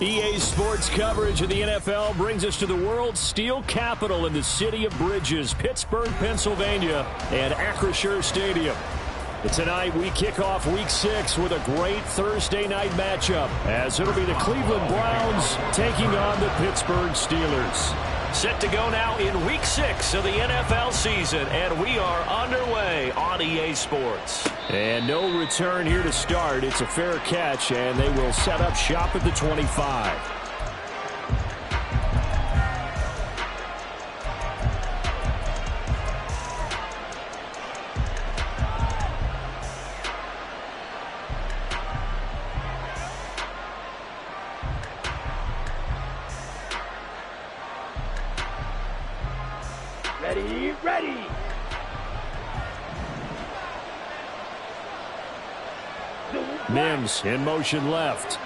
EA Sports coverage of the NFL brings us to the world's steel capital in the city of Bridges, Pittsburgh, Pennsylvania, and Acrisure Stadium. But tonight we kick off Week 6 with a great Thursday night matchup, as it'll be the Cleveland Browns taking on the Pittsburgh Steelers. Set to go now in Week 6 of the NFL season, and we are underway on EA Sports. And no return here to start. It's a fair catch, and they will set up shop at the 25. Ready. Mims in motion left.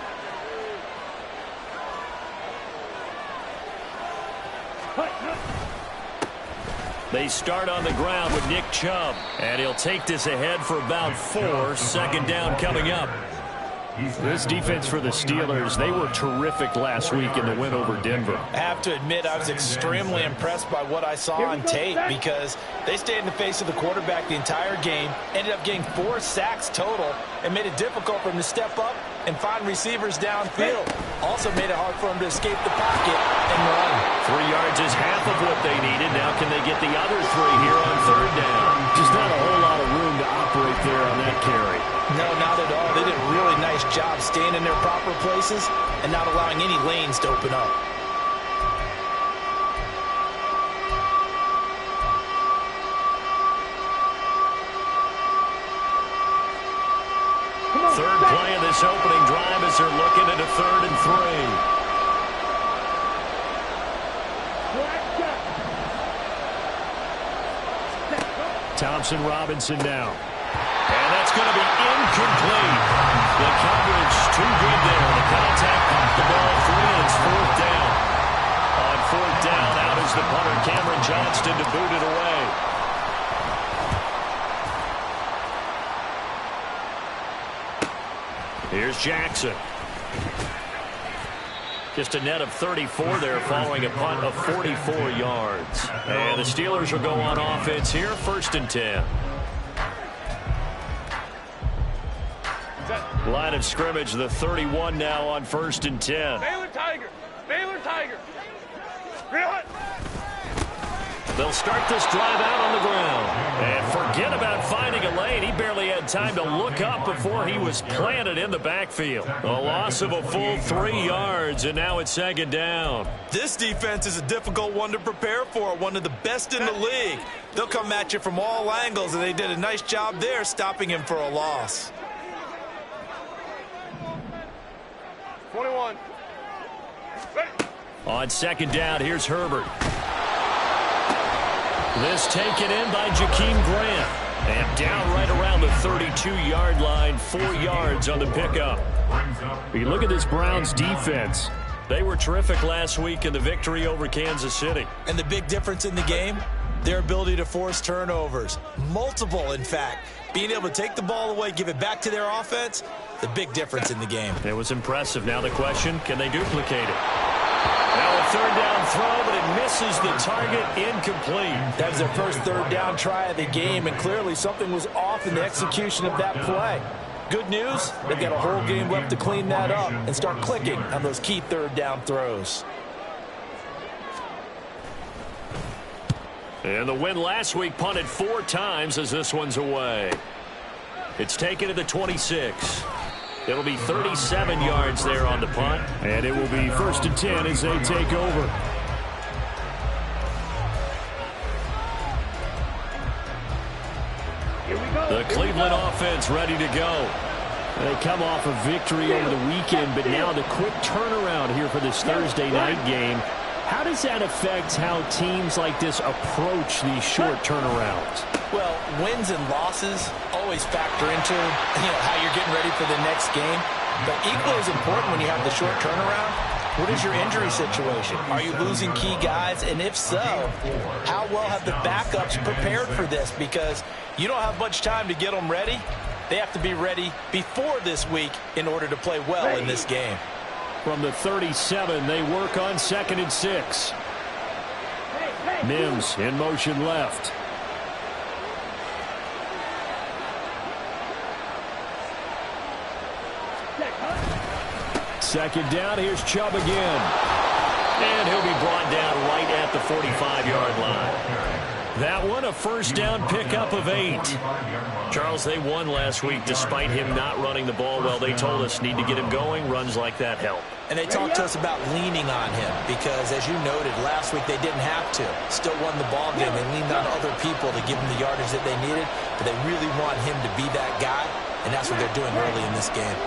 They start on the ground with Nick Chubb, and he'll take this ahead for about 4. Second down coming up. This defense for the Steelers, they were terrific last week in the win over Denver. I have to admit, I was extremely impressed by what I saw on tape, because they stayed in the face of the quarterback the entire game, ended up getting 4 sacks total, and made it difficult for him to step up and find receivers downfield. Also made it hard for him to escape the pocket and run. 3 yards is half of what they needed. Now can they get the other 3 here on third down? Just not a whole lot of room to operate there on that carry. No, not at all. They did a really nice job staying in their proper places and not allowing any lanes to open up. Third play of this opening drive as they're looking at a 3rd and 3. Thompson Robinson now. And that's going to be incomplete. The coverage too good there. The contact off the ball free, and it's 4th down. On 4th down, out is the punter, Cameron Johnston, to boot it away. Here's Jackson. Just a net of 34 there following a punt of 44 yards. And the Steelers will go on offense here, 1st and 10. Line of scrimmage, the 31 now on 1st and 10. Baylor Tiger. They'll start this drive out on the ground. And forget about finding a lane. He barely had time to look up before he was planted in the backfield. A loss of a full 3 yards, and now it's 2nd down. This defense is a difficult one to prepare for, one of the best in the league. They'll come at you from all angles, and they did a nice job there stopping him for a loss. 21. Ready. On 2nd down, here's Herbert. This taken in by Jakeem Grant. And down right around the 32-yard line, 4 yards on the pickup. You look at this Browns defense. They were terrific last week in the victory over Kansas City. And the big difference in the game, their ability to force turnovers. Multiple, in fact. Being able to take the ball away, give it back to their offense, the big difference in the game. It was impressive. Now the question, can they duplicate it? Now a 3rd down throw, but it misses the target, incomplete. That was their first 3rd down try of the game, and clearly something was off in the execution of that play. Good news, they've got a whole game left to clean that up and start clicking on those key third down throws. And the win last week punted 4 times as this one's away. It's taken to the 26. It'll be 37 yards there on the punt. And it will be 1st and 10 as they take over. The Cleveland offense ready to go. They come off a victory over the weekend, but now the quick turnaround here for this Thursday night game. How does that affect how teams like this approach these short turnarounds? Well, wins and losses always factor into how you're getting ready for the next game. But equally as important when you have the short turnaround, what is your injury situation? Are you losing key guys? And if so, how well have the backups prepared for this? Because you don't have much time to get them ready. They have to be ready before this week in order to play well in this game. From the 37, they work on 2nd and 6. Mims in motion left. Second down, here's Chubb again. And he'll be brought down right at the 45-yard line. That one, a first down pickup of 8. Charles, they won last week despite him not running the ball well. They told us need to get him going. Runs like that help. And they talked to us about leaning on him because, as you noted, last week they didn't have to. Still won the ball game. They leaned on other people to give them the yardage that they needed, but they really want him to be that guy, and that's what they're doing early in this game.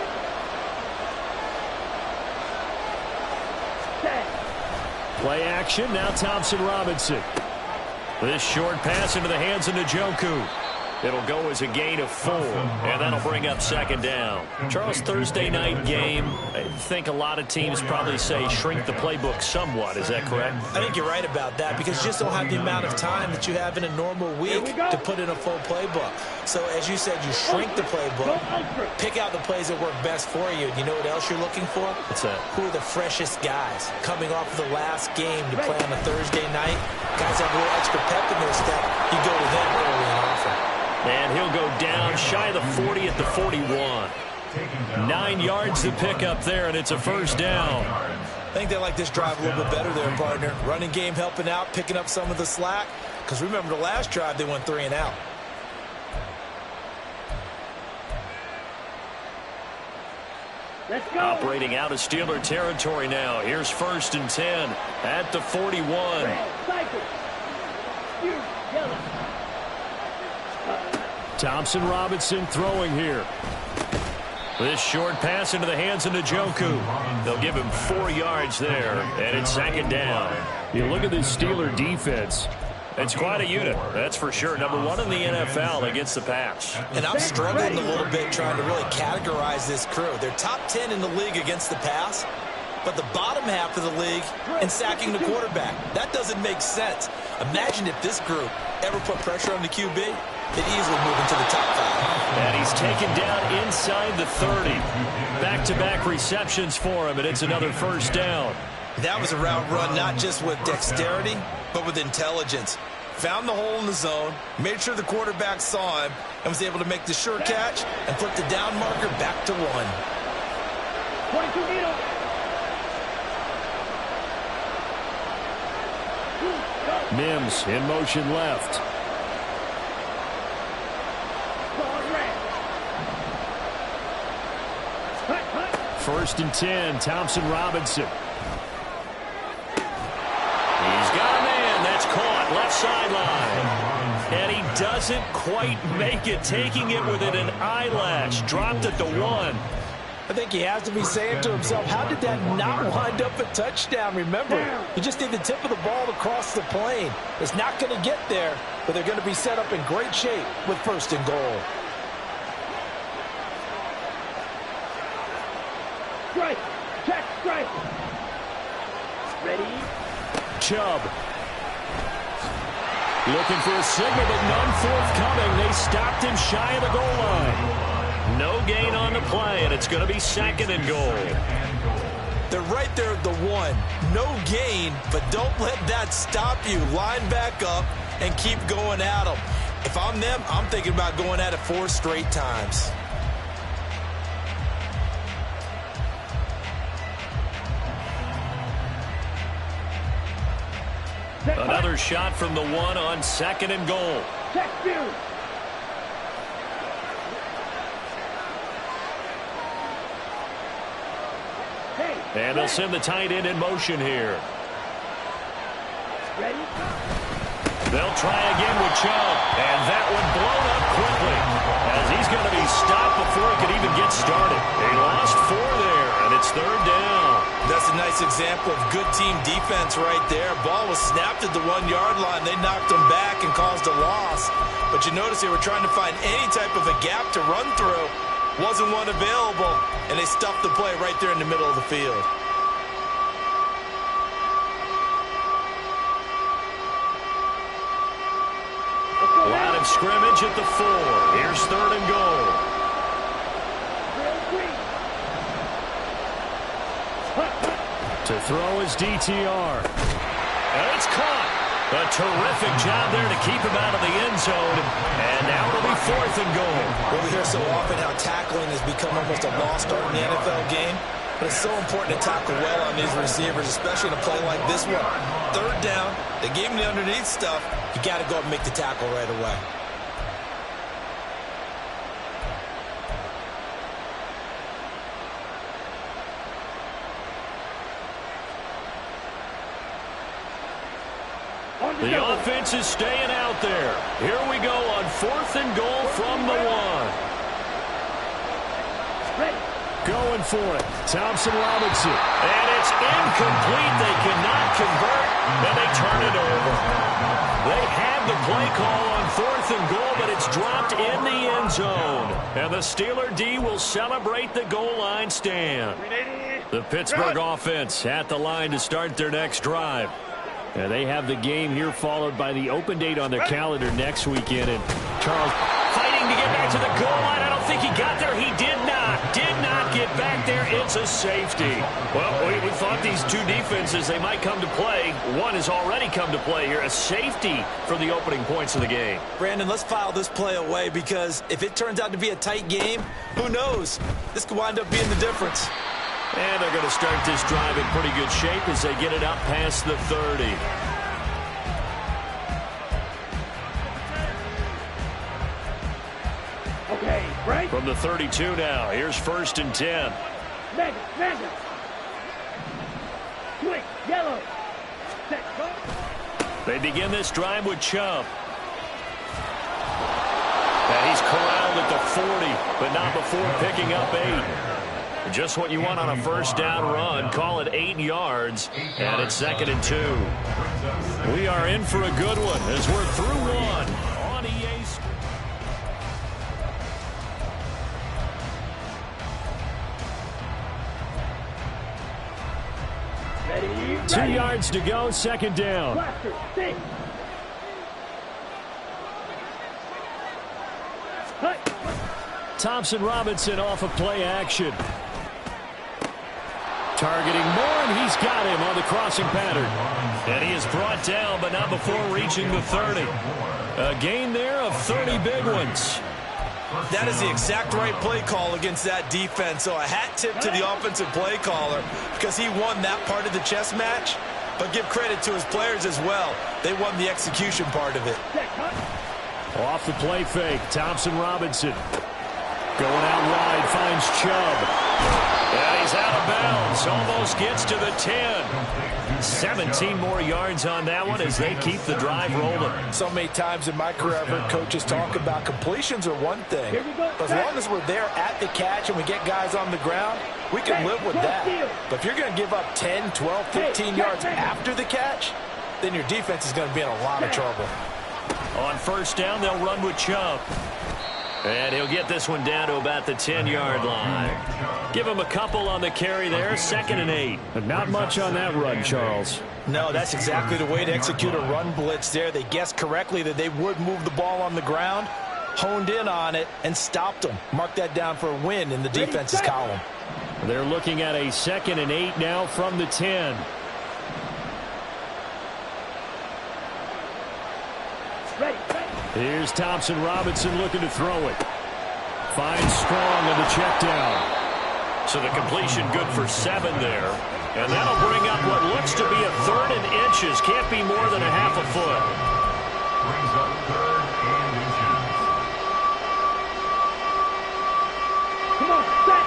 Play action, now Thompson Robinson. This short pass into the hands of Njoku. It'll go as a gain of 4, and that'll bring up 2nd down. Charles, Thursday night game, I think a lot of teams probably say shrink the playbook somewhat. Is that correct? I think you're right about that because you just don't have the amount of time that you have in a normal week to put in a full playbook. So, as you said, you shrink the playbook, pick out the plays that work best for you. You know what else you're looking for? What's that? Who are the freshest guys coming off of the last game to play on a Thursday night? Guys have a little extra pep in their step. You go to them early and often. And he'll go down shy of the 40 at the 41. 9 yards to pick up there, and it's a first down. I think they like this drive a little bit better there, partner. Running game helping out, picking up some of the slack. Because remember, the last drive, they went 3 and out. Let's go. Operating out of Steeler territory now. Here's 1st and 10 at the 41. Thompson Robinson throwing here. This short pass into the hands of Njoku. They'll give him 4 yards there, and it's 2nd down. You look at this Steeler defense. It's quite a unit, that's for sure. Number 1 in the NFL against the pass. And I'm struggling a little bit trying to really categorize this crew. They're top 10 in the league against the pass, but the bottom half of the league in sacking the quarterback. That doesn't make sense. Imagine if this group ever put pressure on the QB, they'd easily move into the top 5. And he's taken down inside the 30. Back-to-back receptions for him, and it's another first down. That was a route run not just with dexterity, but with intelligence. Found the hole in the zone, made sure the quarterback saw him, and was able to make the sure catch and flip the down marker back to 1. 22 meter. Mims in motion left. First and 10, Thompson Robinson. He's got a man. That's caught left sideline. And he doesn't quite make it, taking it within an eyelash. Dropped at the 1. I think he has to be saying to himself, how did that not wind up a touchdown? Remember, he just did the tip of the ball across the plane. It's not going to get there, but they're going to be set up in great shape with 1st and goal. Strike. Check. Strike. Ready. Chubb. Looking for a signal, but none forthcoming. They stopped him shy of the goal line. No gain on the play, and it's going to be 2nd and goal. They're right there at the 1. No gain, but don't let that stop you. Line back up and keep going at them. If I'm them, I'm thinking about going at it 4 straight times. shot from the 1 on 2nd and goal. And they'll send the tight end in motion here. They'll try again with Chubb, and that one blown up quickly as he's going to be stopped before he could even get started. They lost 4 there, and it's 3rd down. That's a nice example of good team defense right there. Ball was snapped at the 1-yard line. They knocked him back and caused a loss. But you notice they were trying to find any type of a gap to run through. Wasn't one available, and they stuffed the play right there in the middle of the field. Line of scrimmage at the 4. Here's 3rd and goal. To throw is DTR. And it's caught. A terrific job there to keep him out of the end zone. And now it'll be 4th and goal. Well, we hear so often how tackling has become almost a lost art in the NFL game. But it's so important to tackle well on these receivers, especially in a play like this one. 3rd down, they gave him the underneath stuff. You got to go up and make the tackle right away. The offense is staying out there. Here we go on 4th and goal from the 1. Going for it. Thompson Robinson. And it's incomplete. They cannot convert, and they turn it over. They had the play call on 4th and goal, but it's dropped in the end zone. And the Steeler D will celebrate the goal line stand. The Pittsburgh offense at the line to start their next drive. And they have the game here followed by the open date on their calendar next weekend. And Charles fighting to get back to the goal line. I don't think he got there. He did not. Did not get back there. It's a safety. Well, we thought these two defenses, they might come to play. One has already come to play here. A safety for the opening points of the game. Brandon, let's file this play away because if it turns out to be a tight game, who knows? This could wind up being the difference. And they're going to start this drive in pretty good shape as they get it up past the 30. Okay, right. From the 32 now, here's 1st and 10. Mega. Quick, yellow. Set, go. They begin this drive with Chubb. And he's corralled at the 40, but not before picking up 8. Just what you want on a 1st down run. Call it 8 yards, and it's 2nd and 2. We are in for a good one as we're through 1 on EA Sports. 2 yards to go, 2nd down. Thompson Robinson off of play action. Targeting Moore, and he's got him on the crossing pattern. And he is brought down, but not before reaching the 30. A gain there of 30 big ones. That is the exact right play call against that defense. So a hat tip to the offensive play caller because he won that part of the chess match. But give credit to his players as well. They won the execution part of it. Off the play fake, Thompson Robinson. Going out wide, finds Chubb. And he's out of bounds. Almost gets to the 10. 17 more yards on that one as they keep the drive rolling. So many times in my career, I've heard coaches talk about completions are one thing. But as long as we're there at the catch and we get guys on the ground, we can live with that. But if you're going to give up 10, 12, 15 yards after the catch, then your defense is going to be in a lot of trouble. On 1st down, they'll run with Chubb. And he'll get this one down to about the 10-yard line. Give him a couple on the carry there, 2nd and 8. But not much on that run, Charles. No, that's exactly the way to execute a run blitz there. They guessed correctly that they would move the ball on the ground, honed in on it, and stopped them. Mark that down for a win in the defense's column. They're looking at a 2nd and 8 now from the 10. Here's Thompson Robinson looking to throw it. Finds Strong on the check down. So the completion good for 7 there. And that'll bring up what looks to be a 3rd and inches. Can't be more than a half a foot. Brings up 3rd and inches. Come on, set.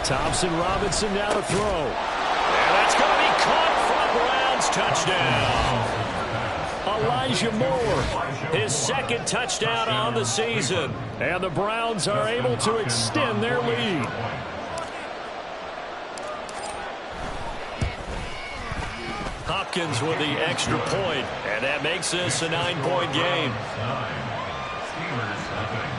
Thompson Robinson now to throw. And that's going to be caught for Browns touchdown. Elijah Moore, his 2nd touchdown on the season. And the Browns are able to extend their lead. Hopkins with the extra point, and that makes this a 9-point game. Steelers nothing.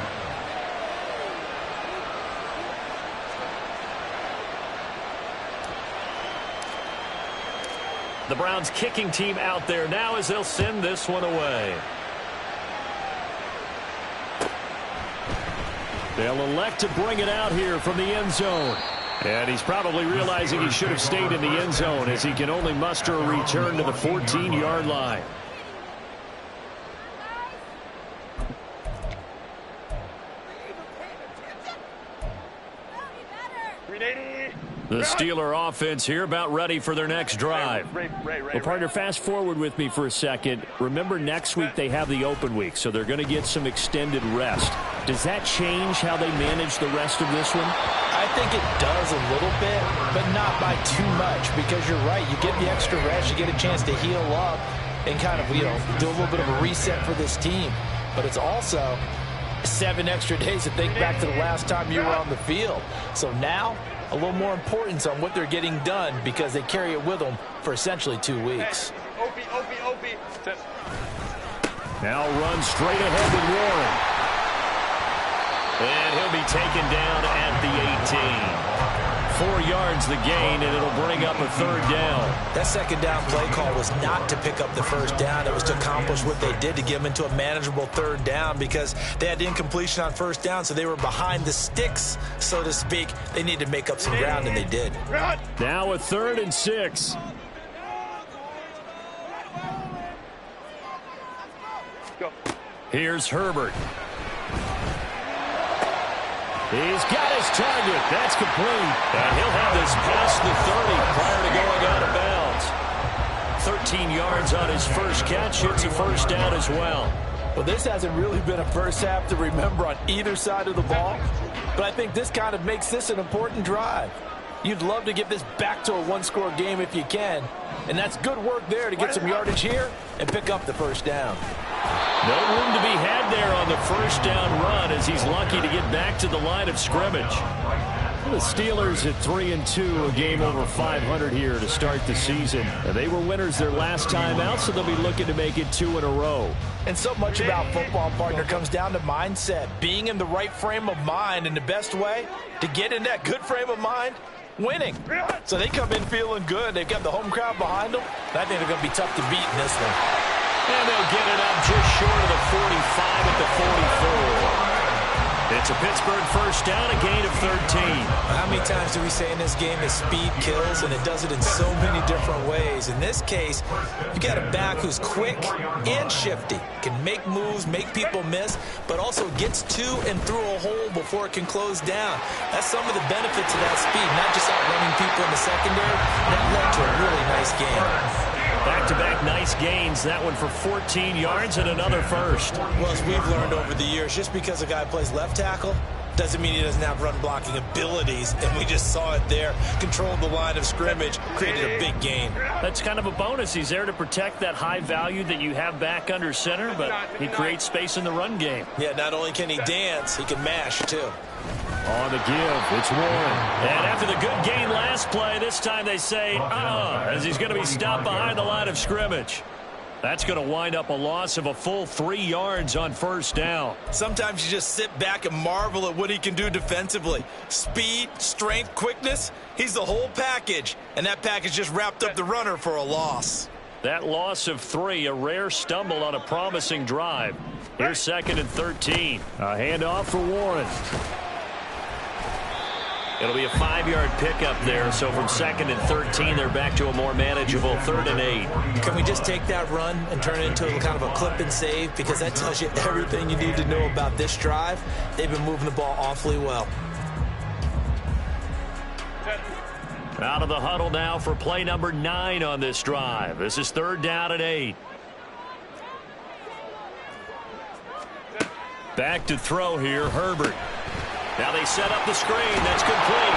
The Browns kicking team out there now as they'll send this one away. They'll elect to bring it out here from the end zone. And he's probably realizing he should have stayed in the end zone as he can only muster a return to the 14-yard line. The Steeler offense here about ready for their next drive. Well, partner, fast forward with me for a second. Remember, next week they have the open week, so they're going to get some extended rest. Does that change how they manage the rest of this one? I think it does a little bit, but not by too much, because you're right. You get the extra rest, you get a chance to heal up and kind of, do a little bit of a reset for this team. But it's also 7 extra days to think back to the last time you were on the field. So now, a little more importance on what they're getting done because they carry it with them for essentially 2 weeks. Now run straight ahead with Warren. And he'll be taken down at the 18. 4 yards the gain, and it'll bring up a 3rd down. That 2nd down play call was not to pick up the 1st down. It was to accomplish what they did to get them into a manageable 3rd down because they had incompletion on 1st down, so they were behind the sticks, so to speak. They needed to make up some ground, and they did. Now a 3rd and 6. Here's Herbert. He's got his target. That's complete. And he'll have this past the 30 prior to going out of bounds. 13 yards on his first catch. Hits a 1st down as well. Well, this hasn't really been a first half to remember on either side of the ball. But I think this kind of makes this an important drive. You'd love to get this back to a 1-score game if you can. And that's good work there to get some yardage here and pick up the 1st down. No room to be had there on the 1st down run as he's lucky to get back to the line of scrimmage. The Steelers at 3-2, a game over 500 here to start the season. They were winners their last time out, so they'll be looking to make it 2 in a row. And so much about football, partner, comes down to mindset. Being in the right frame of mind, and the best way to get in that good frame of mind, winning. So they come in feeling good. They've got the home crowd behind them. And I think they're going to be tough to beat in this one. And they'll get it up just short of the 45 at the 44. It's a Pittsburgh 1st down, a gain of 13. How many times do we say in this game that speed kills, and it does it in so many different ways? In this case, you've got a back who's quick and shifty, can make moves, make people miss, but also gets to and through a hole before it can close down. That's some of the benefits of that speed, not just outrunning people in the secondary. That led to a really nice game. Back-to-back nice gains. That one for 14 yards and another 1st. Well, as we've learned over the years, just because a guy plays left tackle doesn't mean he doesn't have run-blocking abilities, and we just saw it there. Controlled the line of scrimmage, created a big gain. That's kind of a bonus. He's there to protect that high value that you have back under center, but he creates space in the run game. Yeah, not only can he dance, he can mash, too. On the give, it's Warren. And after the good gain last play, this time they say, as he's going to be stopped behind the line of scrimmage. That's going to wind up a loss of a full 3 yards on 1st down. Sometimes you just sit back and marvel at what he can do defensively. Speed, strength, quickness, he's the whole package. And that package just wrapped up the runner for a loss. That loss of 3, a rare stumble on a promising drive. Here's 2nd and 13. A handoff for Warren. It'll be a 5-yard pickup there, so from 2nd and 13, they're back to a more manageable 3rd and 8. Can we just take that run and turn it into a kind of a clip and save? Because that tells you everything you need to know about this drive. They've been moving the ball awfully well. Out of the huddle now for play number 9 on this drive. This is 3rd down and 8. Back to throw here, Herbert. Now they set up the screen. That's complete.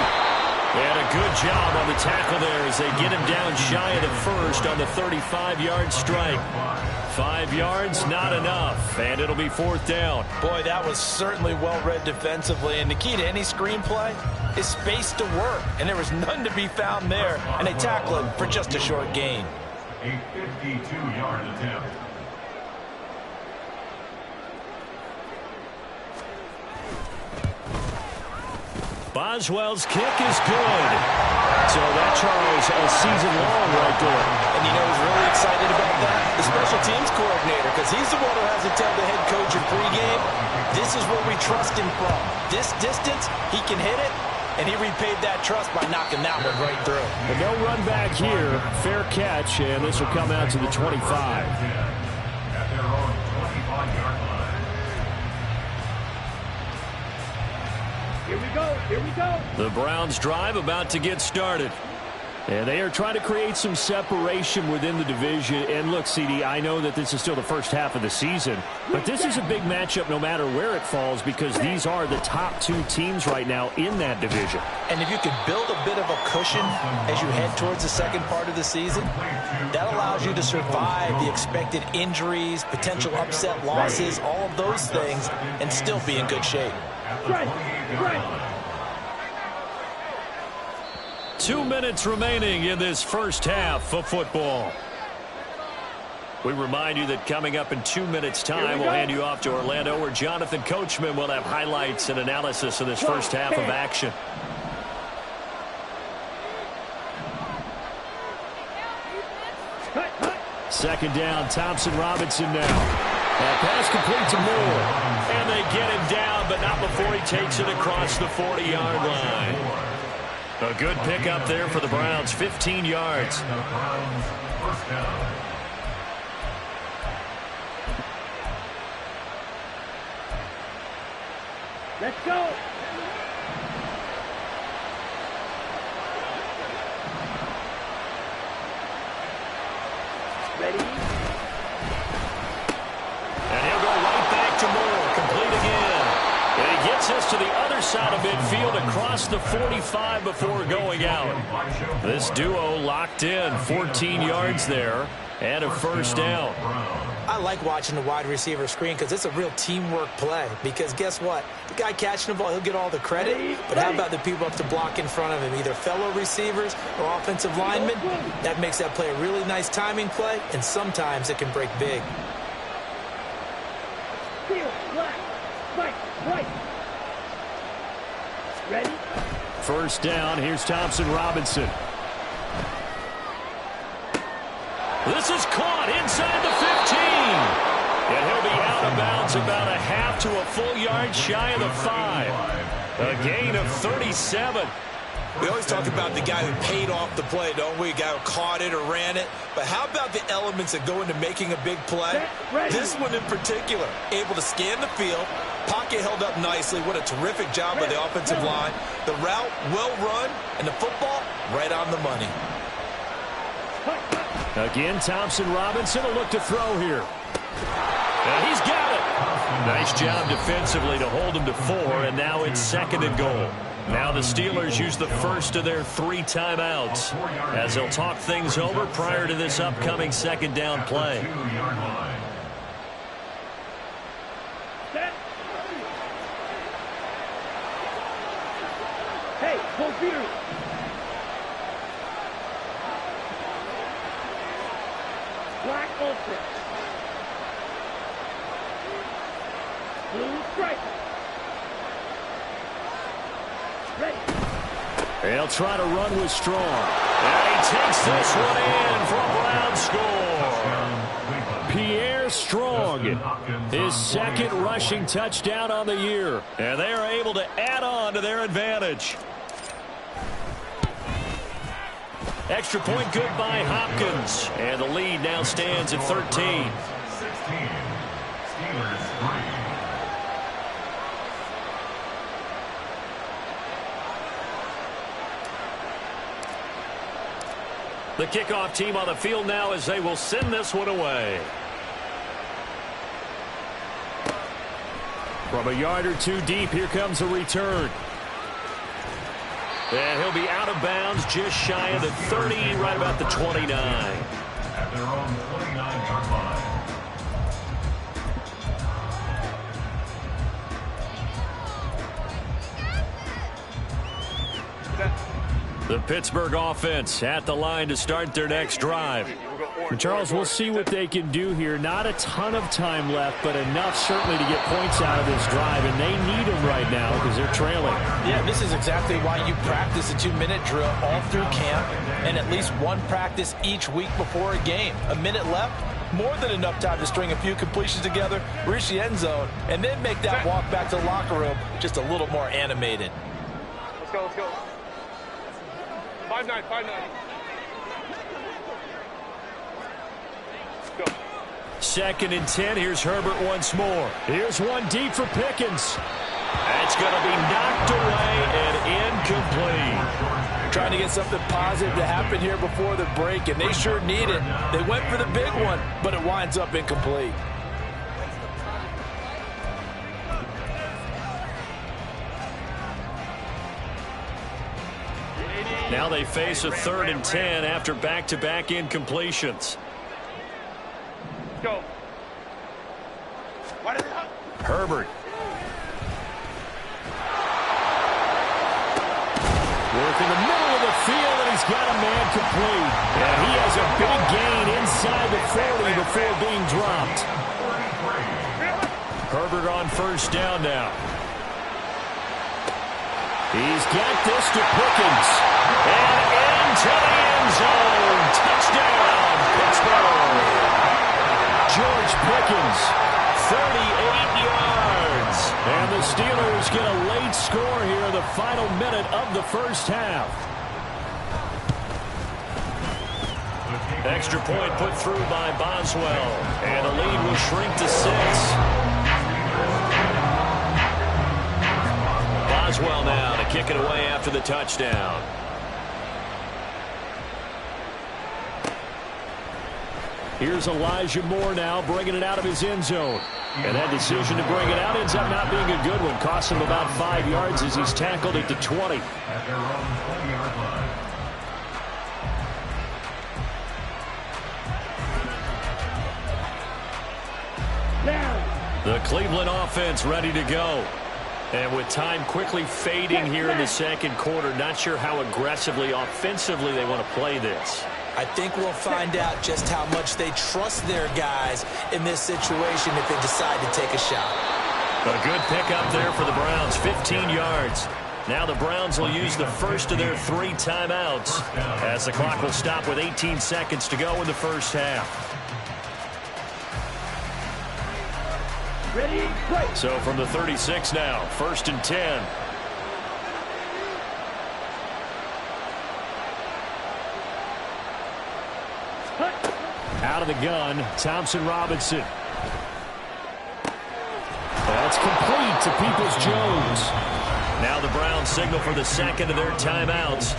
And a good job on the tackle there as they get him down shy of the first on the 35-yard strike. 5 yards, not enough, and it'll be 4th down. Boy, that was certainly well-read defensively, and the key to any screenplay is space to work, and there was none to be found there, and they tackle him for just a short gain. A 52-yard attempt. Boswell's kick is good. So that, Charles, a season long right there. And you know who's really excited about that? The special teams coordinator, because he's the one who has to tell the head coach in pregame, this is where we trust him from. This distance, he can hit it, and he repaid that trust by knocking that one right through. But no run back here. Fair catch, and this will come out to the 25. At their own 25-yard line. Here we go. Here we go. The Browns drive about to get started. And they are trying to create some separation within the division. And look, CD, I know that this is still the first half of the season, but this is a big matchup no matter where it falls because these are the top 2 teams right now in that division. And if you could build a bit of a cushion as you head towards the second part of the season, that allows you to survive the expected injuries, potential upset losses, all of those things, and still be in good shape. Right. 2 minutes remaining in this first half of football. We remind you that coming up in 2 minutes' time, we'll hand you off to Orlando, where Jonathan Coachman will have highlights and analysis of this first half of action. Second down, Thompson Robinson now. That pass complete to Moore. And they get him down, but not before he takes it across the 40-yard line. A good pickup there for the Browns, 15 yards. The Browns first down. Let's go. Ready? And he'll go right back to Moore, complete again. And he gets us to the other side of midfield across the 45 before going out. This duo locked in, 14 yards there, and a first down. I like watching the wide receiver screen because it's a real teamwork play. Because guess what? The guy catching the ball, he'll get all the credit. But how about the people up to block in front of him, either fellow receivers or offensive linemen? That makes that play a really nice timing play, and sometimes it can break big. Steel, black, right, right. Ready? First down, here's Thompson Robinson. This is caught inside the 15. And he'll be out of bounds about a half to a full yard shy of the 5. A gain of 37. We always talk about the guy who paid off the play, don't we? A guy who caught it or ran it. But how about the elements that go into making a big play? This one in particular, able to scan the field, pocket held up nicely. What a terrific job by the offensive line. The route well run, and the football right on the money. Again, Thompson Robinson, a look to throw here. And he's got it. Nice job defensively to hold him to 4, and now it's 2nd and goal. Now the Steelers use the first of their 3 timeouts as they'll talk things over prior to this upcoming 2nd down play. Set. Hey, full period. Black ultra. Blue stripe. Ready. They'll try to run with Strong. And he takes this one in for a Brown score. Pierre Strong, his 2nd rushing touchdown on the year. And they are able to add on to their advantage. Extra point good by Hopkins. And the lead now stands at 13. 16. Steelers 3. The kickoff team on the field now as they will send this one away. From a yard or two deep, here comes a return. And he'll be out of bounds just shy of the 30, right about the 29. At their own 29-yard line. The Pittsburgh offense at the line to start their next drive. And Charles, we'll see what they can do here. Not a ton of time left, but enough certainly to get points out of this drive, and they need them right now because they're trailing. Yeah, this is exactly why you practice a 2-minute drill all through camp and at least one practice each week before a game. A minute left, more than enough time to string a few completions together, reach the end zone, and then make that walk back to the locker room just a little more animated. Let's go, let's go. 5-9, 5-9. Go. 2nd and 10. Here's Herbert once more. Here's one deep for Pickens. That's going to be knocked away and incomplete. Trying to get something positive to happen here before the break, and they sure need it. They went for the big one, but it winds up incomplete. Now they face a 3rd and 10 after back-to-back incompletions. Go. Herbert. Work in the middle of the field, and he's got a man complete. And he has a big gain inside the 40 before being dropped. Herbert on 1st down now. He's got this to Pickens. And into the end zone. Touchdown, Pittsburgh. George Pickens, 38 yards. and the Steelers get a late score here in the final minute of the first half. Extra point put through by Boswell, and the lead will shrink to 6. Boswell now to kick it away after the touchdown. Here's Elijah Moore now bringing it out of his end zone. And that decision to bring it out ends up not being a good one. Costs him about 5 yards as he's tackled at the 20. At their own 20-yard line. The Cleveland offense ready to go. And with time quickly fading here in the second quarter, not sure how aggressively, offensively they want to play this. I think we'll find out just how much they trust their guys in this situation if they decide to take a shot. A good pickup there for the Browns, 15 yards. Now the Browns will use the first of their 3 timeouts as the clock will stop with 18 seconds to go in the first half. Ready, play. So from the 36 now, 1st and 10. Out of the gun, Thompson Robinson. That's complete to Peoples-Jones. Now the Browns signal for the second of their timeouts.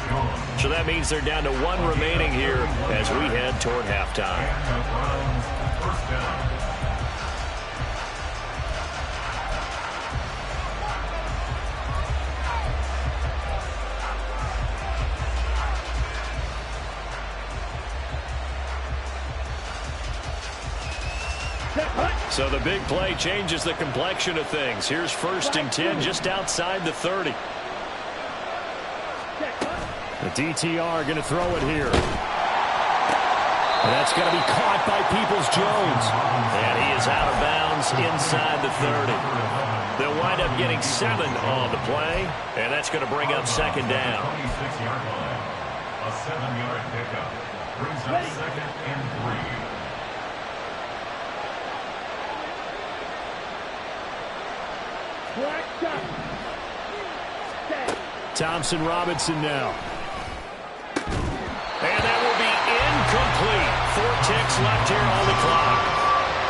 So that means they're down to 1 remaining here as we head toward halftime. And the Browns first down. So the big play changes the complexion of things. Here's 1st and 10 just outside the 30. The DTR going to throw it here. And that's going to be caught by Peoples-Jones. And he is out of bounds inside the 30. They'll wind up getting 7 on the play, and that's going to bring up 2nd down. 26-yard line. A 7-yard pickup. Brings up 2nd and 3. Thompson Robinson now. And that will be incomplete. 4 ticks left here on the clock.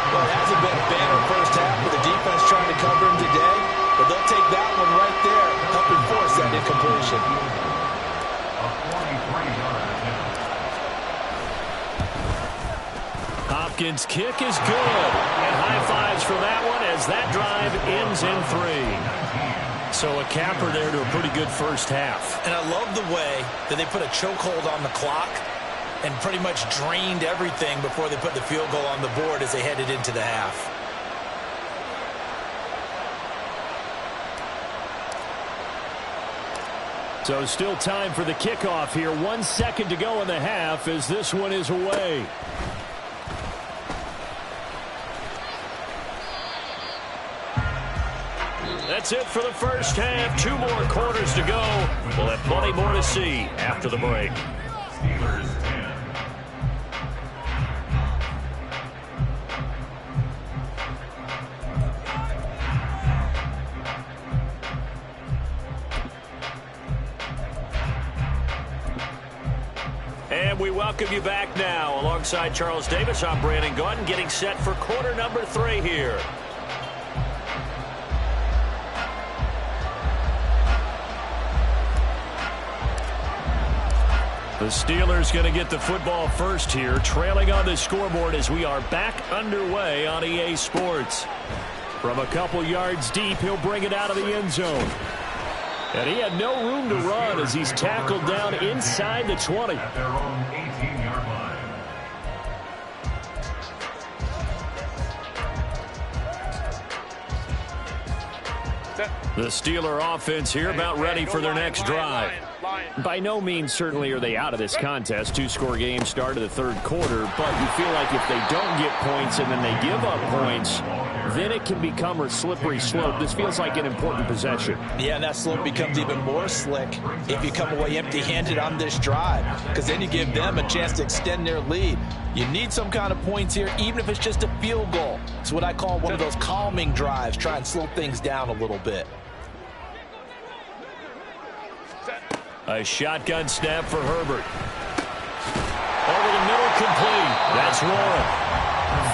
Well, it hasn't been a banner first half with the defense trying to cover him today, but they'll take that one right there, helping force that incompletion. Hopkins' kick is good. And high fives for that one as that drive ends in 3. So a capper there to a pretty good first half. And I love the way that they put a chokehold on the clock and pretty much drained everything before they put the field goal on the board as they headed into the half. So still time for the kickoff here. 1 second to go in the half as this one is away. That's it for the first half. 2 more quarters to go. We'll have plenty more to see after the break. Steelers 10. And we welcome you back now. Alongside Charles Davis, I'm Brandon Gaudin, getting set for quarter number 3 here. The Steelers going to get the football first here, trailing on the scoreboard as we are back underway on EA Sports. From a couple yards deep, he'll bring it out of the end zone. And he had no room to run as he's tackled down inside the 20. At their own 18-yard line. The Steeler offense here about ready for their next drive. By no means certainly are they out of this contest. 2-score game start of the third quarter, but you feel like if they don't get points and then they give up points, then it can become a slippery slope. This feels like an important possession. Yeah, and that slope becomes even more slick if you come away empty-handed on this drive, because then you give them a chance to extend their lead. You need some kind of points here, even if it's just a field goal. It's what I call one of those calming drives, try and slow things down a little bit. A shotgun snap for Herbert. Over the middle, complete. That's Warren.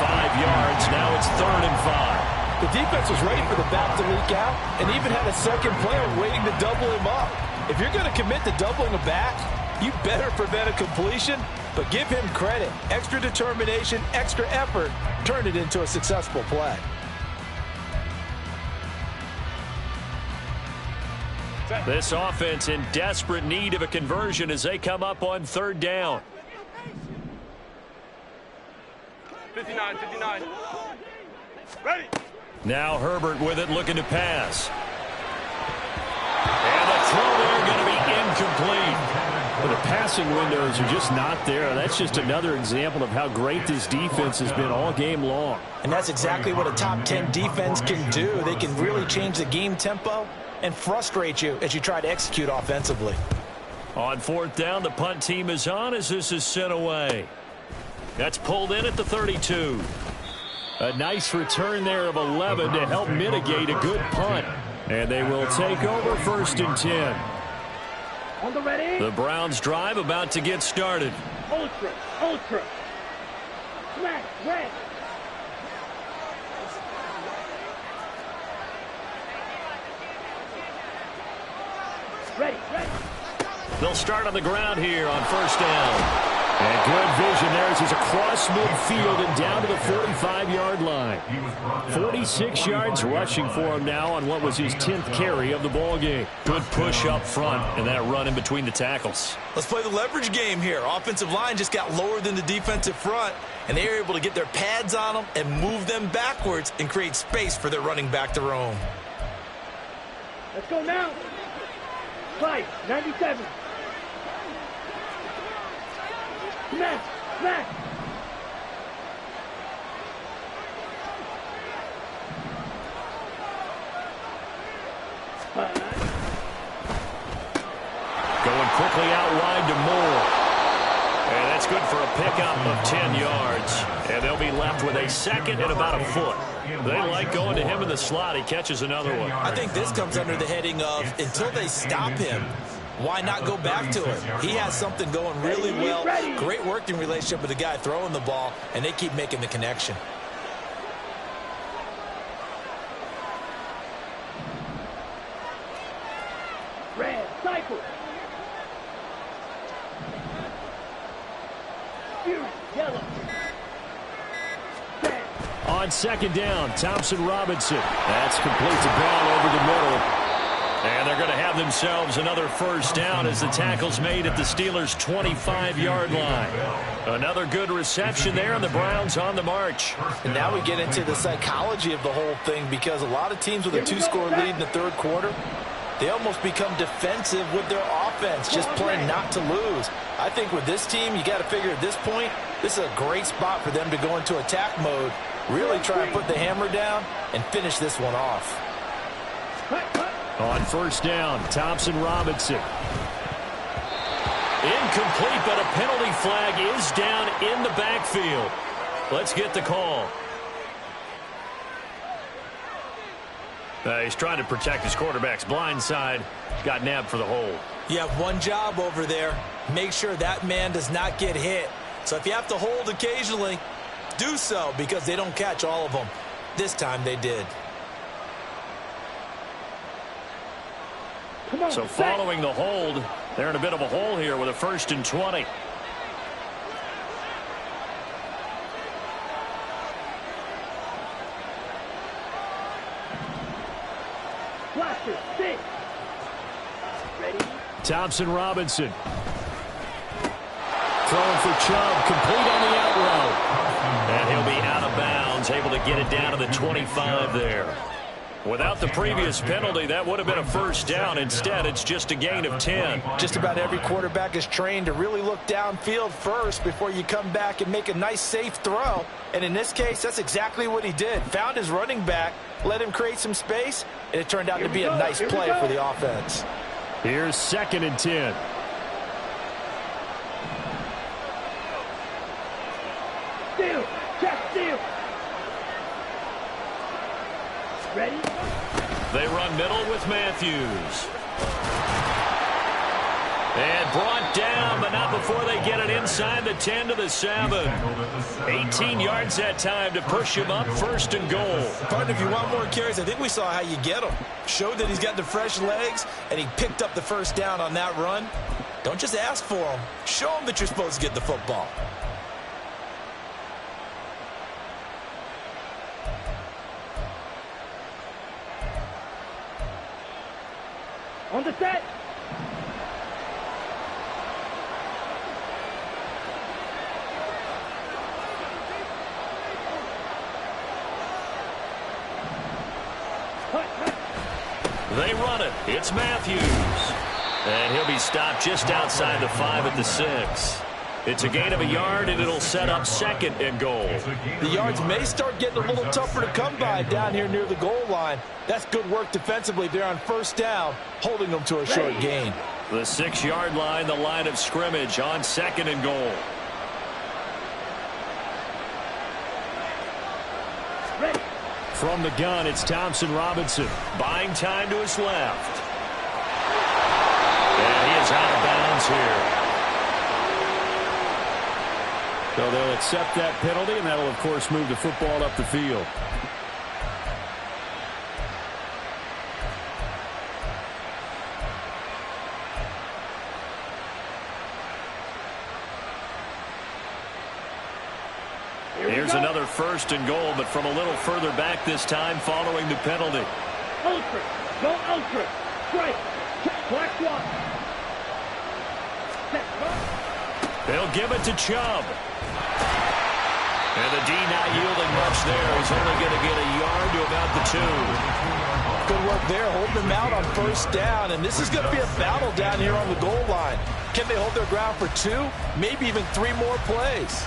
5 yards. Now it's 3rd and 5. The defense was ready for the back to leak out and even had a second player waiting to double him up. If you're going to commit to doubling a back, you better prevent a completion, but give him credit. Extra determination, extra effort, turned it into a successful play. This offense in desperate need of a conversion as they come up on 3rd down. 59. Ready. Now Herbert with it, looking to pass. And the throw there going to be incomplete. But the passing windows are just not there. That's just another example of how great this defense has been all game long. And that's exactly what a top 10 defense can do. They can really change the game tempo and frustrate you as you try to execute offensively. On 4th down, the punt team is on as this is sent away. That's pulled in at the 32. A nice return there of 11 to help mitigate a good punt. And they will take over 1st and 10. On the ready. The Browns drive about to get started. Ultra. Smack, red. Ready. They'll start on the ground here on 1st down. And good vision there as he's across midfield and down to the 45-yard line. 46 yards rushing for him now on what was his 10th carry of the ball game. Good push up front and that run in between the tackles. Let's play the leverage game here. Offensive line just got lower than the defensive front, and they were able to get their pads on them and move them backwards and create space for their running back to roam. Let's go now. 97. Smack. Going quickly out wide to Moore. And that's good for a pickup of 10 yards. And they'll be left with a 2nd and about a foot. They like going to him in the slot. He catches another one. I think this comes under the heading of until they stop him, why not go back to it? He has something going really well. Great working relationship with the guy throwing the ball, and they keep making the connection. Red, cycle. Yellow. On second down, Thompson Robinson. That's complete to Brown over the middle. And they're going to have themselves another first down as the tackle's made at the Steelers' 25-yard line. Another good reception there, and the Browns on the march. And now we get into the psychology of the whole thing, because a lot of teams with a two-score lead in the third quarter, they almost become defensive with their offense, just playing not to lose. I think with this team, you got to figure at this point, this is a great spot for them to go into attack mode, really try and put the hammer down and finish this one off. On first down, Thompson Robinson. Incomplete, but a penalty flag is down in the backfield. Let's get the call. He's trying to protect his quarterback's blind side. Got nabbed for the hold. You have one job over there. Make sure that man does not get hit. So if you have to hold occasionally, do so, because they don't catch all of them. This time they did. So following the hold, they're in a bit of a hole here with a 1st and 20. Blaster, six. Ready? Thompson Robinson. Throwing for Chubb, complete on the out route. And he'll be out of bounds, able to get it down to the 25 there. Without the previous penalty, that would have been a first down. Instead, it's just a gain of 10. Just about every quarterback is trained to really look downfield first before you come back and make a nice, safe throw. And in this case, that's exactly what he did. Found his running back, let him create some space, and it turned out to be a nice play for the offense. Here's 2nd and 10. Steal, check, steal. Ready? They run middle with Matthews. And brought down, but not before they get it inside the 10 to the 7. 18 yards that time to push him up, 1st and goal. Partner, if you want more carries, I think we saw how you get him. Showed that he's got the fresh legs, and he picked up the first down on that run. Don't just ask for him. Show him that you're supposed to get the football. On the set. They run it. It's Matthews. And he'll be stopped just outside the 5 at the 6. It's a gain of a yard, and it'll set up 2nd and goal. The yards may start getting a little tougher to come by down here near the goal line. That's good work defensively there on first down, holding them to a short gain. The 6-yard line, the line of scrimmage on 2nd and goal. Ready. From the gun, it's Thompson Robinson. Buying time to his left. And he is out of bounds here. So they'll accept that penalty, and that'll, of course, move the football up the field. Here's another 1st and goal, but from a little further back this time following the penalty. Ultra. Go ultra. Strike. Black one. Set. They'll give it to Chubb. And the D not yielding much there. He's only going to get a yard to about the 2. Good work there, holding them out on first down. And this is going to be a battle down here on the goal line. Can they hold their ground for 2, maybe even 3 more plays?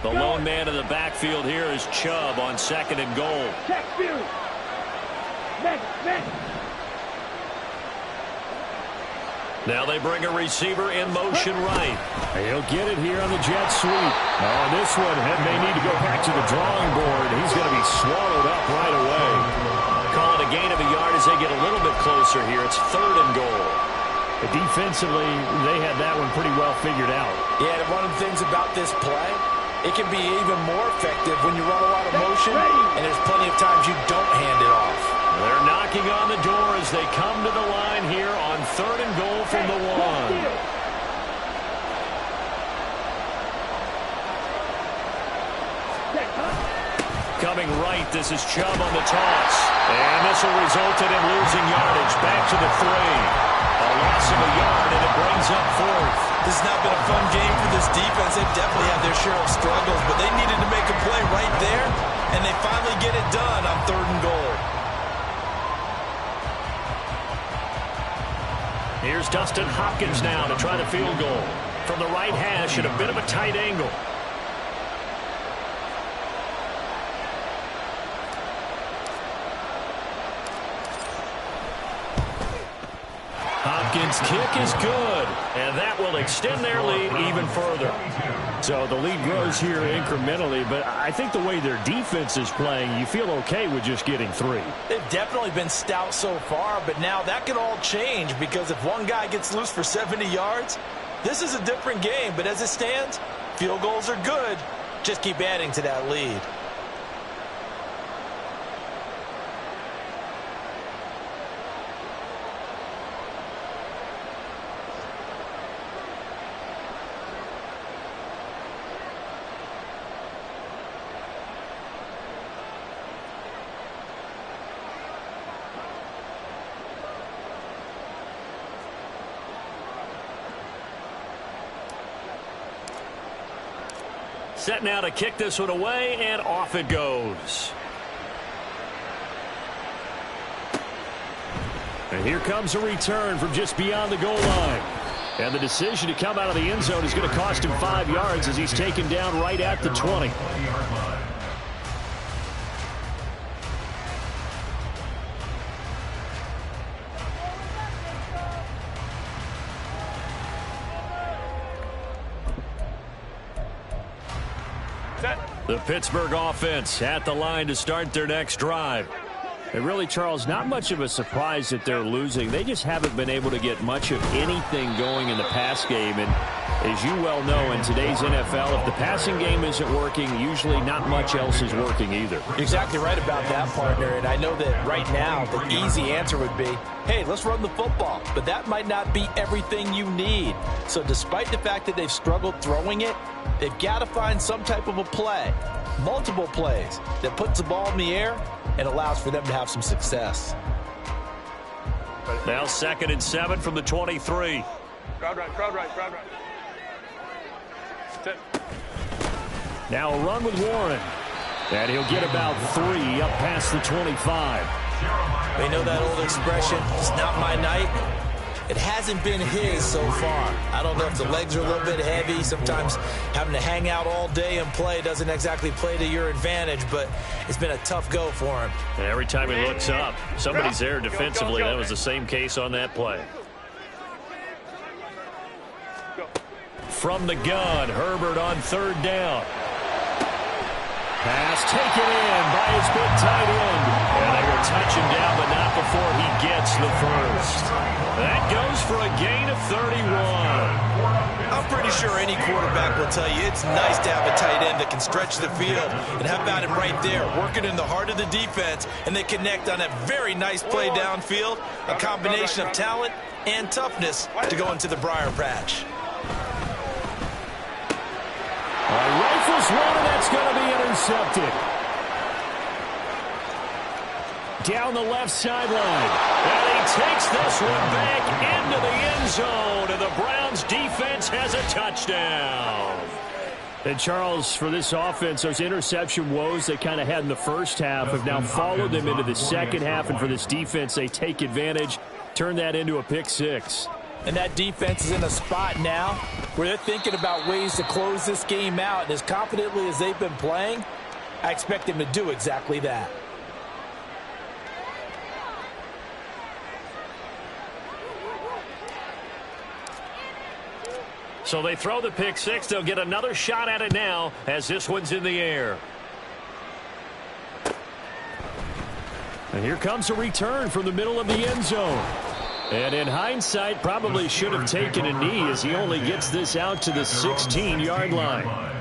The lone man in the backfield here is Chubb on 2nd and goal. Check view. Next. Now they bring a receiver in motion right. He'll get it here on the jet sweep. Oh, this one may need to go back to the drawing board. He's going to be swallowed up right away. Call it a gain of a yard as they get a little bit closer here. It's 3rd and goal. But defensively, they had that one pretty well figured out. Yeah, and one of the things about this play, it can be even more effective when you run a lot of motion, and there's plenty of times you don't hand it off. They're knocking on the door as they come to the line here on 3rd and goal from the 1. Coming right, this is Chubb on the toss. And this will result in him losing yardage. Back to the 3. A loss of a yard, and it brings up 4th. This has not been a fun game for this defense. They've definitely had their share of struggles, but they needed to make a play right there, and they finally get it done on 3rd and goal. Here's Dustin Hopkins now to try the field goal. From the right hash at a bit of a tight angle. Hopkins' kick is good, and that will extend their lead even further. So the lead grows here incrementally, but I think the way their defense is playing, you feel okay with just getting 3. They've definitely been stout so far, but now that can all change because if one guy gets loose for 70 yards, this is a different game. But as it stands, field goals are good. Just keep adding to that lead. Set now to kick this one away, and off it goes. And here comes a return from just beyond the goal line. And the decision to come out of the end zone is going to cost him 5 yards as he's taken down right at the 20. The Pittsburgh offense at the line to start their next drive. And really, Charles, not much of a surprise that they're losing. They just haven't been able to get much of anything going in the pass game. And as you well know, in today's NFL, if the passing game isn't working, usually not much else is working either. You're exactly right about that, partner. And I know that right now the easy answer would be, hey, let's run the football. But that might not be everything you need. So despite the fact that they've struggled throwing it, they've got to find some type of a play, multiple plays, that puts the ball in the air and allows for them to have some success. Now 2nd and 7 from the 23. Crowd right. Now a run with Warren. And he'll get about 3 up past the 25. They know that old expression, it's not my night. It hasn't been his so far. I don't know if the legs are a little bit heavy. Sometimes having to hang out all day and play doesn't exactly play to your advantage, but it's been a tough go for him. And every time he looks up, somebody's there defensively. That was the same case on that play. From the gun, Herbert on 3rd down. Pass taken in by his big tight end. And they will touch him down, but not before he gets the first. That goes for a gain of 31. I'm pretty sure any quarterback will tell you it's nice to have a tight end that can stretch the field. And how about him right there, working in the heart of the defense, and they connect on a very nice play downfield, a combination of talent and toughness to go into the briar patch. Rifles one, and that's going to be intercepted. Down the left sideline. And he takes this one back into the end zone, and the Browns defense has a touchdown. And Charles, for this offense, those interception woes they kind of had in the first half have now followed them into the second half, and for this defense, they take advantage, turn that into a pick 6. And that defense is in a spot now where they're thinking about ways to close this game out. And as confidently as they've been playing, I expect them to do exactly that. So they throw the pick six. They'll get another shot at it now as this one's in the air. And here comes a return from the middle of the end zone. And in hindsight, probably should have taken a knee as he only gets this out to the 16-yard line.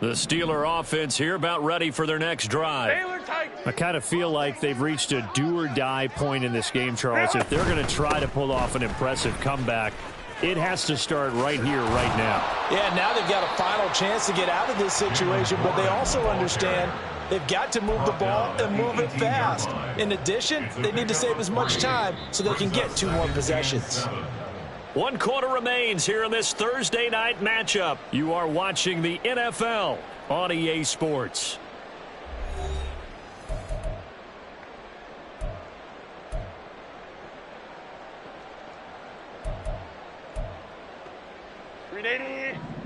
The Steeler offense here about ready for their next drive. I kind of feel like they've reached a do-or-die point in this game, Charles. If they're going to try to pull off an impressive comeback, it has to start right here, right now. Yeah, now they've got a final chance to get out of this situation, but they also understand they've got to move the ball and move it fast. In addition, they need to save as much time so they can get 2 more possessions. 1 quarter remains here in this Thursday night matchup. You are watching the NFL on EA Sports.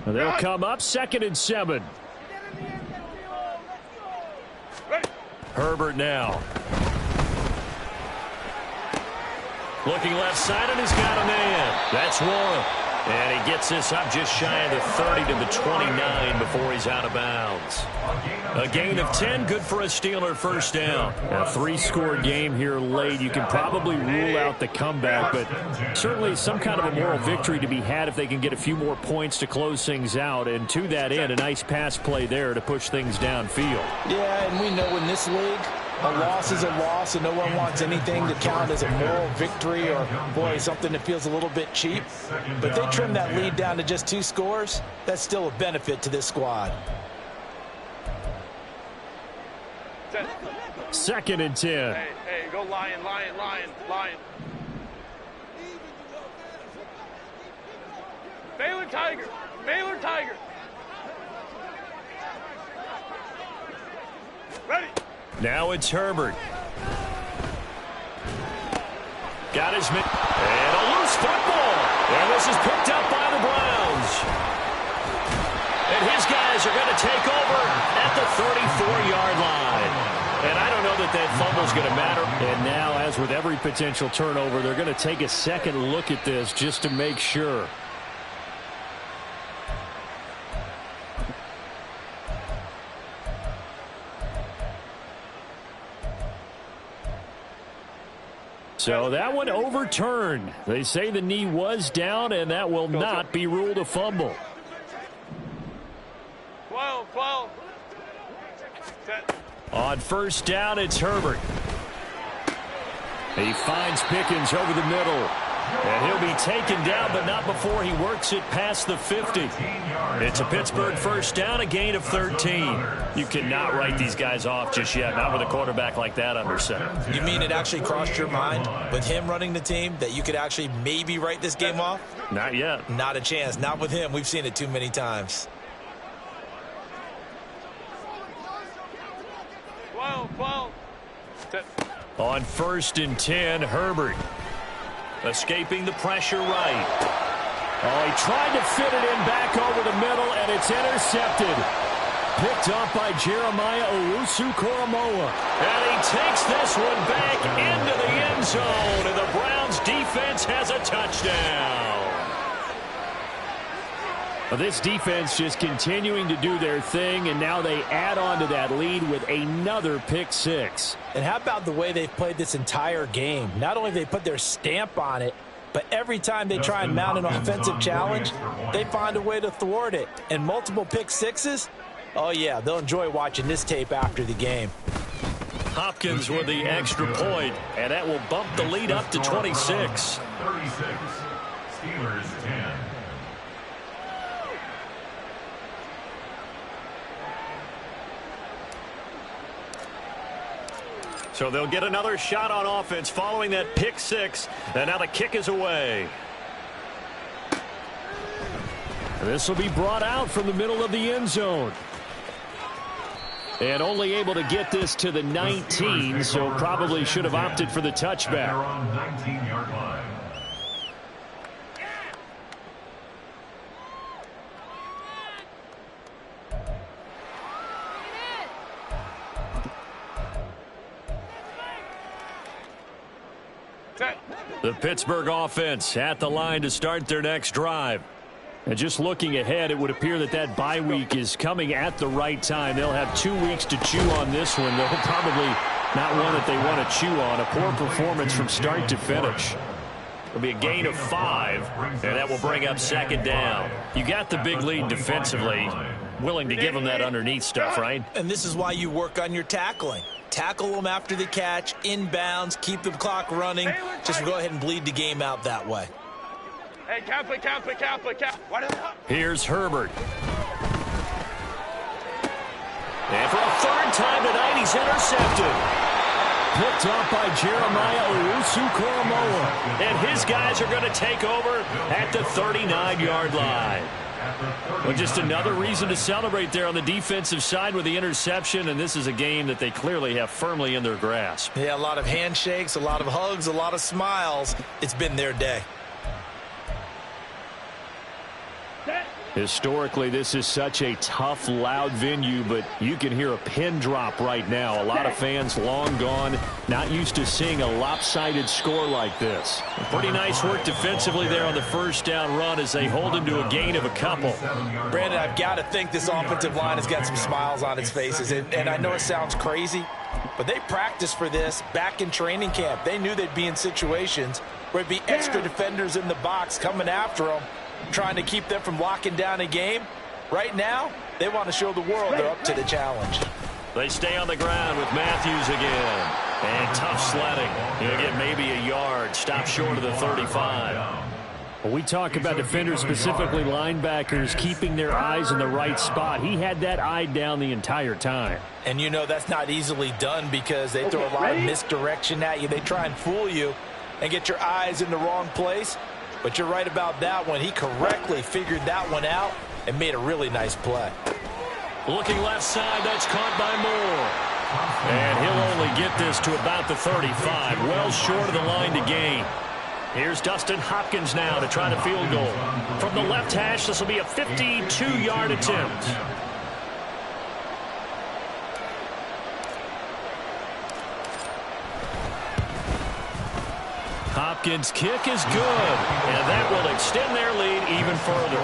They'll come up 2nd and 7. Herbert now. Looking left side, and he's got a man. That's one. And he gets this up just shy of the 30 to the 29 before he's out of bounds. A gain of 10, good for a Steeler first down. A 3-score game here late. You can probably rule out the comeback, but certainly some kind of a moral victory to be had if they can get a few more points to close things out. And to that end, a nice pass play there to push things downfield. Yeah, and we know in this league, a loss is a loss, and no one wants anything to count as a moral victory or, boy, something that feels a little bit cheap. But they trim that lead down to just 2 scores. That's still a benefit to this squad. 2nd and 10. Hey, go Lion. Baylor Tiger. Ready. Now it's Herbert. Got his man. And a loose football. And this is picked up by the Browns. And his guys are going to take over at the 34-yard line. And I don't know that fumble's going to matter. And now, as with every potential turnover, they're going to take a second look at this just to make sure. So that one overturned. They say the knee was down, and that will not be ruled a fumble. 12. On first down, it's Herbert. He finds Pickens over the middle. And he'll be taken down, but not before he works it past the 50. It's a Pittsburgh first down, a gain of 13. You cannot write these guys off just yet, not with a quarterback like that under center. You mean it actually crossed your mind with him running the team that you could actually maybe write this game off? Not yet. Not a chance. Not with him. We've seen it too many times. 12. On first and 10, Herbert. Escaping the pressure right. Oh, he tried to fit it in back over the middle, and it's intercepted. Picked up by Jeremiah Owusu-Koramoah. And he takes this one back into the end zone, and the Browns defense has a touchdown. Well, this defense just continuing to do their thing, and now they add on to that lead with another pick six. And how about the way they've played this entire game? Not only have they put their stamp on it, but every time they try and mount an offensive challenge, they find a way to thwart it. And multiple pick sixes, oh yeah, they'll enjoy watching this tape after the game. Hopkins with the extra point, and that will bump the lead up to 26. 36. Steelers 10. So they'll get another shot on offense following that pick six, and now the kick is away. This will be brought out from the middle of the end zone. And only able to get this to the 19, so probably should have opted for the touchback. They're on 19-yard line. The Pittsburgh offense at the line to start their next drive. And just looking ahead, it would appear that that bye week is coming at the right time. They'll have 2 weeks to chew on this one. They'll probably not one that they want to chew on. A poor performance from start to finish. It'll be a gain of 5, and that will bring up second down. You got the big lead defensively. Willing to give them that underneath stuff, right? And this is why you work on your tackling. Tackle them after the catch, inbounds, keep the clock running. Just go ahead and bleed the game out that way. Hey, count. Here's Herbert. And for a third time tonight, he's intercepted. Picked up by Jeremiah Owusu-Koramoah. And his guys are going to take over at the 39-yard line. Well, just another reason to celebrate there on the defensive side with the interception, and this is a game that they clearly have firmly in their grasp. Yeah, a lot of handshakes, a lot of hugs, a lot of smiles. It's been their day. Historically, this is such a tough, loud venue, but you can hear a pin drop right now. A lot of fans long gone, not used to seeing a lopsided score like this. Pretty nice work defensively there on the first down run as they hold him to a gain of a couple. Brandon, I've got to think this offensive line has got some smiles on its faces. And I know it sounds crazy, but they practiced for this back in training camp. They knew they'd be in situations where it'd be extra defenders in the box coming after them, trying to keep them from locking down a game. Right now, they want to show the world they're up to the challenge. They stay on the ground with Matthews again. And tough sledding. He'll get maybe a yard. Stop short of the 35. Well, we talk about defenders, specifically linebackers, keeping their eyes in the right spot. He had that eye down the entire time. And you know that's not easily done because they throw a lot of misdirection at you. They try and fool you and get your eyes in the wrong place. But you're right about that one. He correctly figured that one out and made a really nice play. Looking left side, that's caught by Moore. And he'll only get this to about the 35, well short of the line to gain. Here's Dustin Hopkins now to try the field goal. From the left hash, this will be a 52-yard attempt. Hopkins' kick is good, and that will extend their lead even further.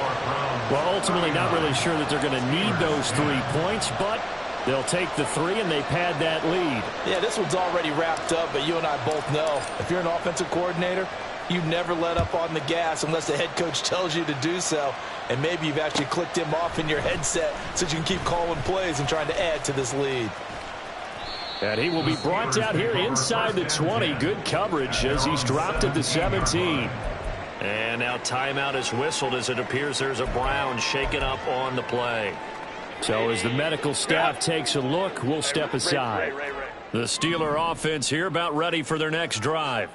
Well, ultimately not really sure that they're going to need those 3 points, but they'll take the 3 and they pad that lead. Yeah, this one's already wrapped up, but you and I both know if you're an offensive coordinator, you never let up on the gas unless the head coach tells you to do so. And maybe you've actually clicked him off in your headset so you can keep calling plays and trying to add to this lead. And he will be brought down here inside the 20. Good coverage as he's dropped at the 17. And now timeout is whistled as it appears there's a Brown shaken up on the play. So as the medical staff takes a look, we'll step aside. The Steeler offense here about ready for their next drive.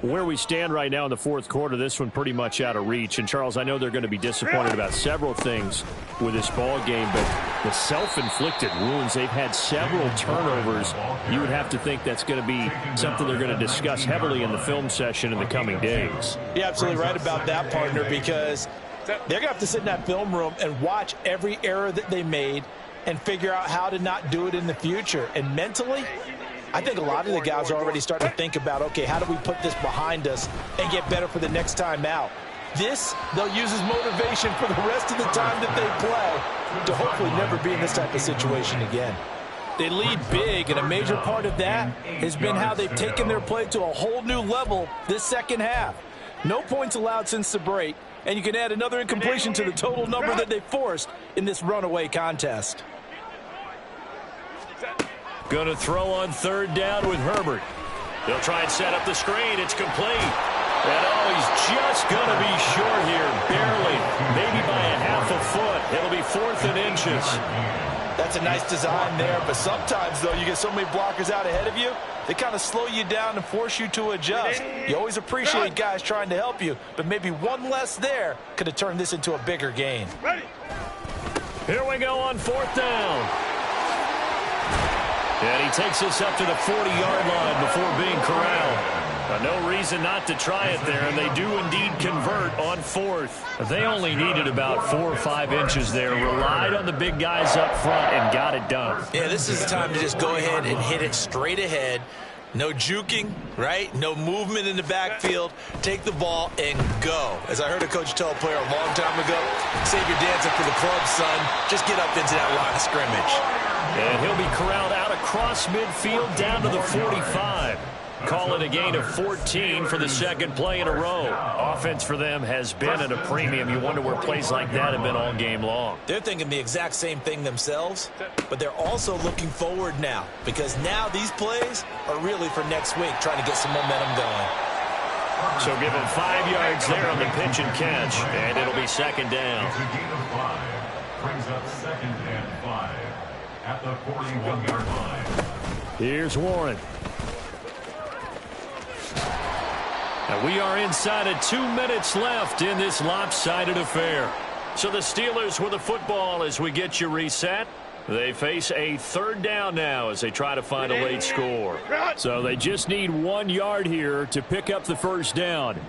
Where we stand right now in the fourth quarter, this one pretty much out of reach. And, Charles, I know they're going to be disappointed about several things with this ball game, but the self-inflicted wounds, they've had several turnovers. You would have to think that's going to be something they're going to discuss heavily in the film session in the coming days. You're absolutely right about that, partner, because they're going to have to sit in that film room and watch every error that they made and figure out how to not do it in the future. And mentally, I think a lot of the guys are already starting to think about, okay, how do we put this behind us and get better for the next time out? This, they'll use as motivation for the rest of the time that they play to hopefully never be in this type of situation again. They lead big, and a major part of that has been how they've taken their play to a whole new level this second half. No points allowed since the break, and you can add another incompletion to the total number that they forced in this runaway contest. Going to throw on third down with Herbert. They'll try and set up the screen. It's complete. And he's just going to be short here, barely, maybe by a half a foot. It'll be 4th and inches. That's a nice design there, but sometimes, though, you get so many blockers out ahead of you, they kind of slow you down and force you to adjust. You always appreciate guys trying to help you, but maybe one less there could have turned this into a bigger gain. Here we go on 4th down. And he takes us up to the 40-yard line before being corralled. No reason not to try it there, and they do indeed convert on 4th. They only needed about 4 or 5 inches there, relied on the big guys up front, and got it done. Yeah, this is the time to just go ahead and hit it straight ahead. No juking, right? No movement in the backfield. Take the ball and go. As I heard a coach tell a player a long time ago, save your dancing for the club, son. Just get up into that line of scrimmage. And he'll be corralled out across midfield down to the 45. Call it a gain of 14 for the second play in a row. Offense for them has been at a premium. You wonder where plays like that have been all game long. They're thinking the exact same thing themselves, but they're also looking forward now because now these plays are really for next week, trying to get some momentum going. So give him 5 yards there on the pitch and catch, and it'll be second down. It's a gain of 5. Brings up 2nd and 5 at the 41-yard line. Here's Warren. And we are inside of 2 minutes left in this lopsided affair. So the Steelers with the football as we get you reset. They face a third down now as they try to find a late score. So they just need 1 yard here to pick up the first down.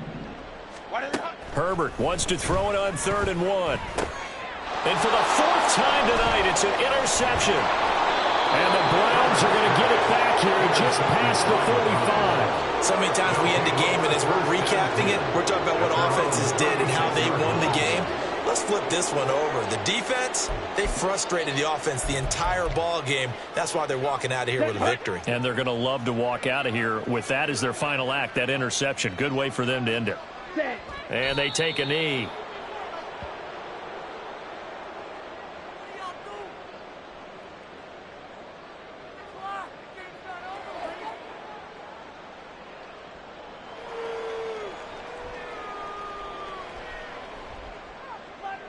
Herbert wants to throw it on 3rd and 1. And for the 4th time tonight, it's an interception. And the Browns are going to get it back here just past the 45. So many times we end the game, and as we're recapping it, we're talking about what offenses did and how they won the game. Let's flip this one over. The defense, they frustrated the offense the entire ball game. That's why they're walking out of here with a victory. And they're going to love to walk out of here with that as their final act, that interception. Good way for them to end it. And they take a knee.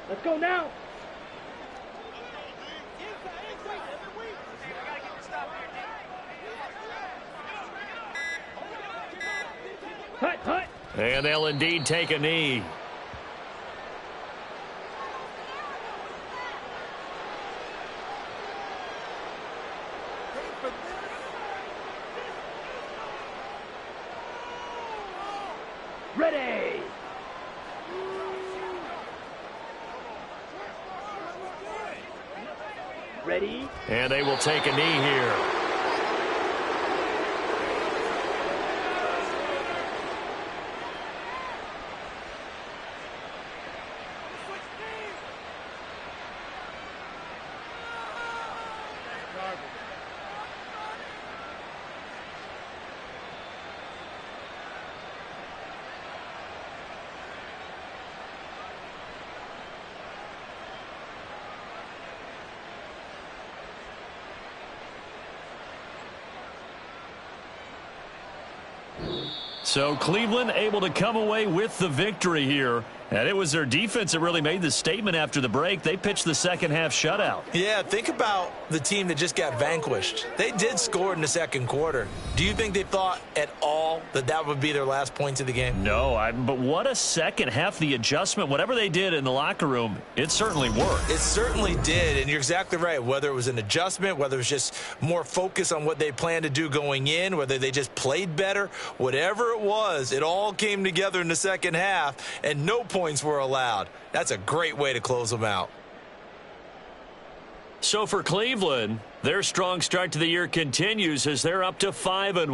Let's go now. Hut. And they'll indeed take a knee. Ready. Ready. And they will take a knee here. So Cleveland able to come away with the victory here. And it was their defense that really made the statement after the break. They pitched the second half shutout. Yeah, think about the team that just got vanquished. They did score in the second quarter. Do you think they thought at all that that would be their last points of the game? No, but what a second half. The adjustment, whatever they did in the locker room, it certainly worked. It certainly did, and you're exactly right. Whether it was an adjustment, whether it was just more focus on what they planned to do going in, whether they just played better, whatever it was, it all came together in the second half, and no points were allowed. That's a great way to close them out. So for Cleveland, their strong start to the year continues as they're up to 5-1.